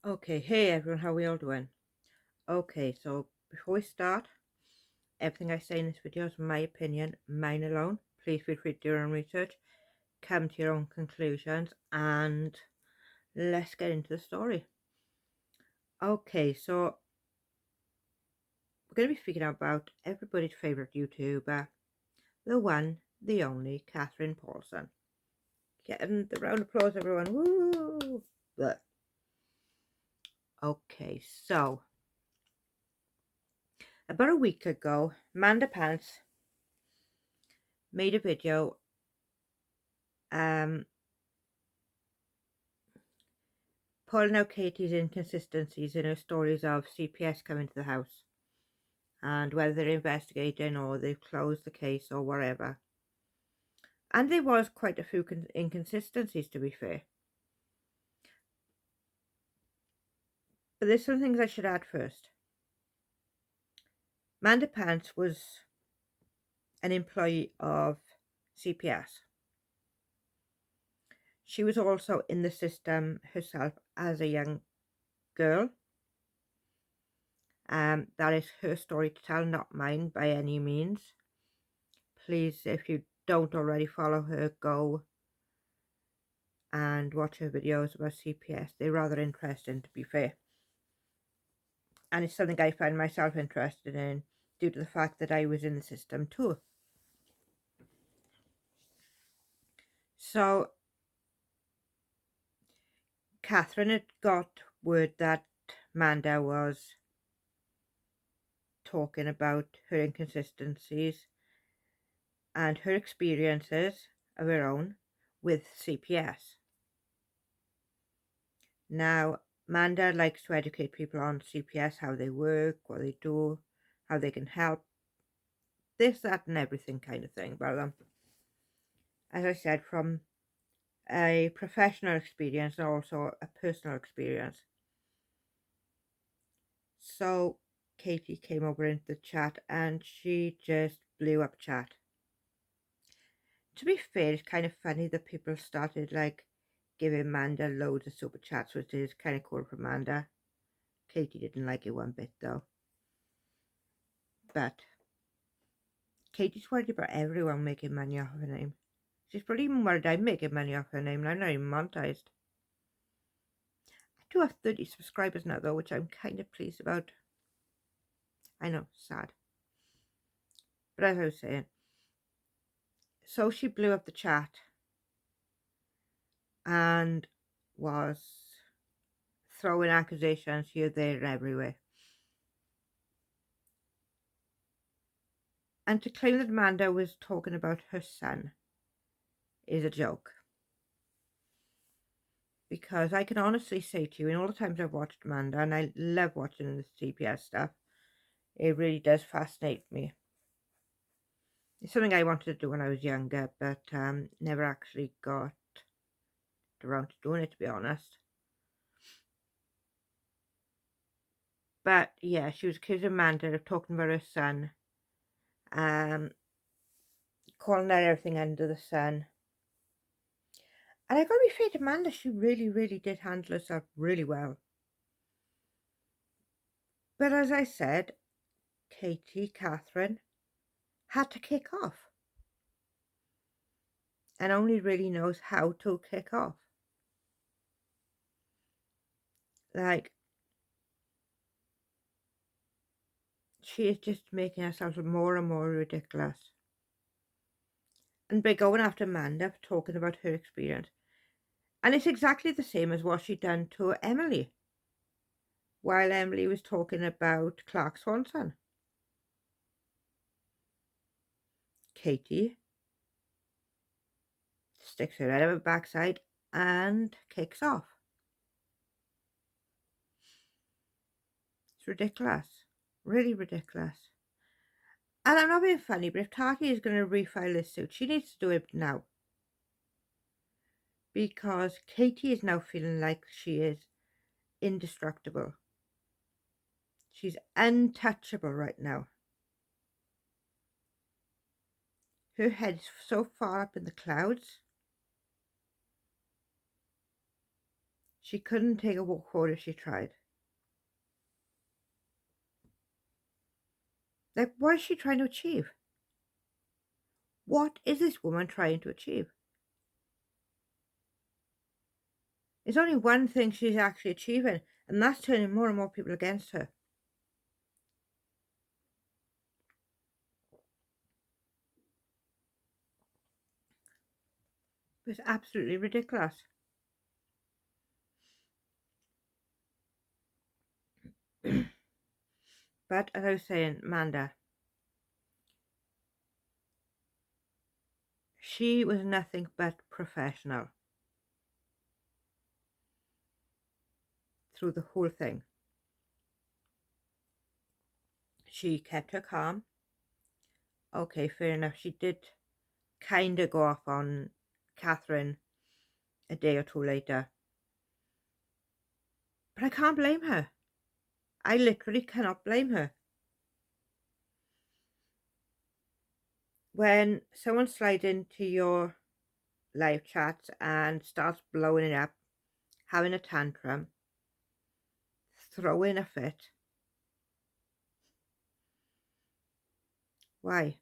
Okay, hey everyone, how we all doing? Okay, so before we start, everything I say in this video is my opinion, mine alone. Please feel free to do your own research, come to your own conclusions, and let's get into the story. Okay, so we're going to be speaking about everybody's favourite YouTuber, the one, the only, Catherine Paulson. Getting the round of applause, everyone. Woo! But, okay, so about a week ago, mandapants made a video pulling out Katie's inconsistencies in her stories of CPS coming to the house and whether they're investigating or they've closed the case or whatever. And there was quite a few inconsistencies, to be fair. But there's some things I should add first. Manda Pants was an employee of CPS. She was also in the system herself as a young girl. That is her story to tell, not mine by any means. Please, if you don't already follow her, go and watch her videos about CPS. They're rather interesting, to be fair. And it's something I find myself interested in due to the fact that I was in the system too. So Catherine had got word that Manda was talking about her inconsistencies and her experiences of her own with CPS. Now, Manda likes to educate people on CPS, how they work, what they do, how they can help, this, that, and everything kind of thing about them. As I said, from a professional experience and also a personal experience. So Katie came over into the chat and she just blew up chat. To be fair, it's kind of funny that people started like giving Manda loads of super chats, which is kind of cool for Manda. Katie didn't like it one bit though. But Katie's worried about everyone making money off her name. She's probably even worried I'm making money off her name and I'm not even monetized. I do have 30 subscribers now though, which I'm kind of pleased about. I know, sad. But as I was saying, so she blew up the chat and was throwing accusations here, there, and everywhere. And to claim that Amanda was talking about her son is a joke. Because I can honestly say to you, in all the times I've watched Amanda, and I love watching the CPS stuff, it really does fascinate me. It's something I wanted to do when I was younger, but never actually got around to doing it, to be honest. But yeah, she was accusing Amanda of talking about her son, calling out everything under the sun. And I gotta be fair to Amanda, she really, really did handle herself really well. But as I said, Catherine, had to kick off. And only really knows how to kick off. Like, she is just making herself more and more ridiculous. And by going after Amanda for talking about her experience. And it's exactly the same as what she done to Emily. While Emily was talking about Clark Swanson. Katie sticks her head out of her backside and kicks off. It's ridiculous. Really ridiculous. And I'm not being funny, but if Taki is going to refile this suit, she needs to do it now. Because Katie is now feeling like she is indestructible. She's untouchable right now. Her head is so far up in the clouds. She couldn't take a walk forward if she tried. Like, what is she trying to achieve? What is this woman trying to achieve? There's only one thing she's actually achieving, and that's turning more and more people against her. It's absolutely ridiculous. But as I was saying, Manda, she was nothing but professional through the whole thing. She kept her calm. Okay, fair enough. She did kind of go off on Catherine a day or two later. But I can't blame her. I literally cannot blame her. When someone slides into your live chat and starts blowing it up, having a tantrum, throwing a fit, why?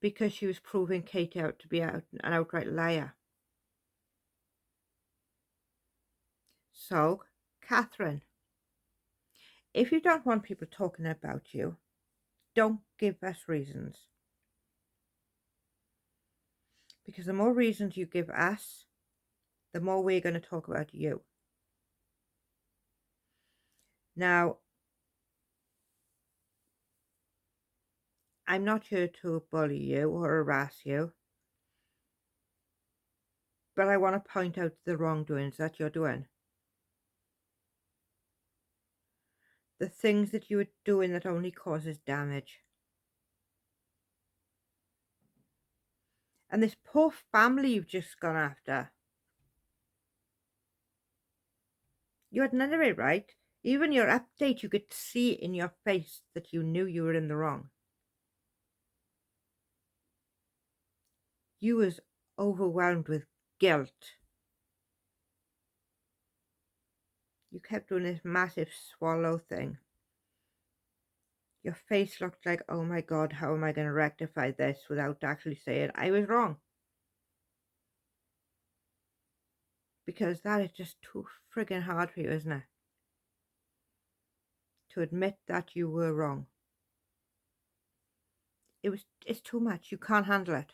Because she was proving Kate out to be an outright liar. So, Catherine, if you don't want people talking about you, don't give us reasons. Because the more reasons you give us, the more we're going to talk about you. Now, I'm not here to bully you or harass you, but I want to point out the wrongdoings that you're doing. The things that you are doing that only causes damage. And this poor family you've just gone after. You had none of it right. Even your update, you could see in your face that you knew you were in the wrong. You was overwhelmed with guilt. You kept doing this massive swallow thing. Your face looked like, oh my God, how am I going to rectify this without actually saying I was wrong? Because that is just too friggin' hard for you, isn't it? To admit that you were wrong. It's too much. You can't handle it.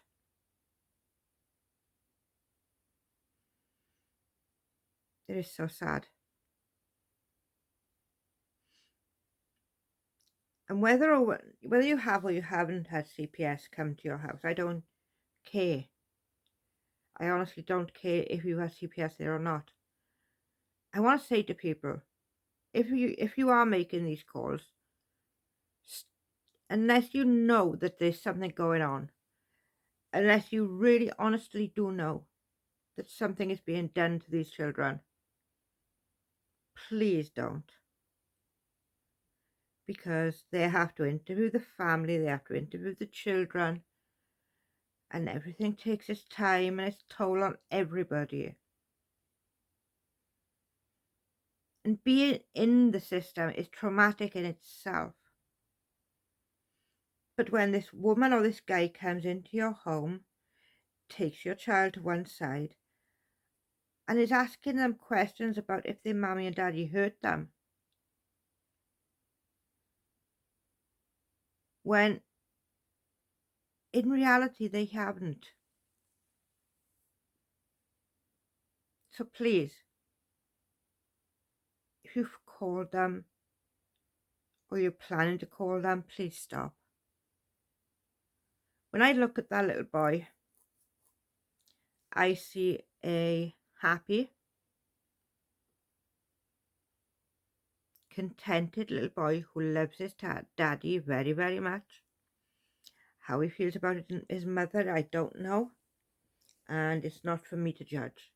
It is so sad. And whether you have or you haven't had CPS come to your house, I don't care. I honestly don't care if you have CPS there or not. I want to say to people, if you are making these calls, unless you know that there's something going on, unless you really honestly do know that something is being done to these children, please don't. Because they have to interview the family, they have to interview the children, and everything takes its time and its toll on everybody. And being in the system is traumatic in itself. But when this woman or this guy comes into your home, takes your child to one side, and is asking them questions about if their mommy and daddy hurt them, when in reality they haven't. So please, if you've called them or you're planning to call them, please stop. When I look at that little boy, I see a happy, contented little boy who loves his daddy very, very much. How he feels about his mother, I don't know. And it's not for me to judge.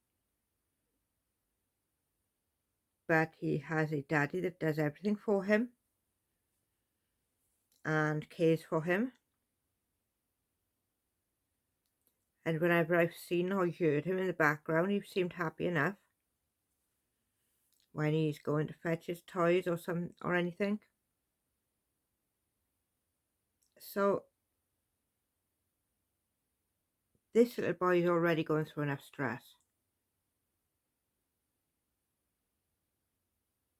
But he has a daddy that does everything for him and cares for him. And whenever I've seen or heard him in the background, he seemed happy enough. when he's going to fetch his toys or anything. So this little boy is already going through enough stress.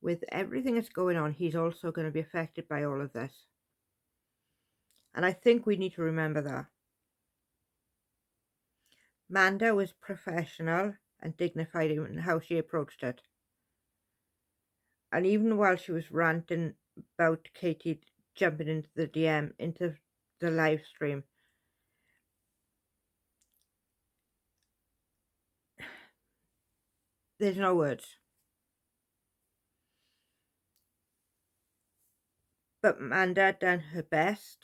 With everything that's going on, he's also going to be affected by all of this. And I think we need to remember that. Manda was professional and dignified in how she approached it. And even while she was ranting about Katie jumping into the DM, into the live stream, there's no words. But Manda done her best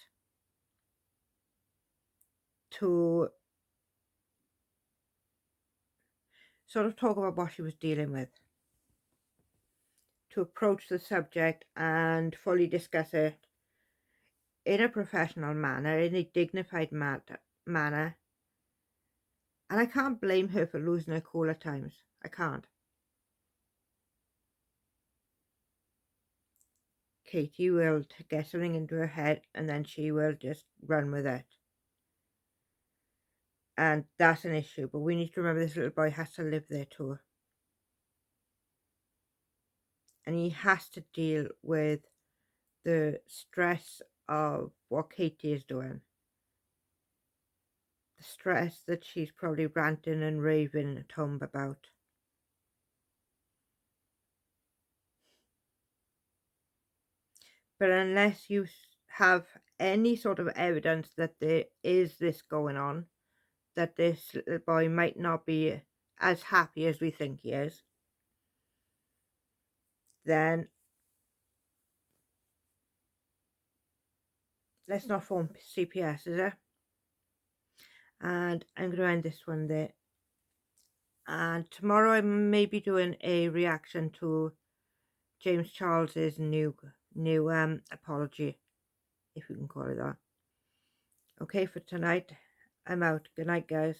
to sort of talk about what she was dealing with, to approach the subject and fully discuss it in a professional manner, in a dignified manner. And I can't blame her for losing her cool at times. I can't. Katie will get something into her head and then she will just run with it. And that's an issue. But we need to remember this little boy has to live there too. And he has to deal with the stress of what Katie is doing. The stress that she's probably ranting and raving at home about. But unless you have any sort of evidence that there is this going on, that this little boy might not be as happy as we think he is, then let's not phone CPS, is it? And I'm going to end this one there. And tomorrow I may be doing a reaction to James Charles's new apology, if you can call it that. Okay, for tonight, I'm out. Good night, guys.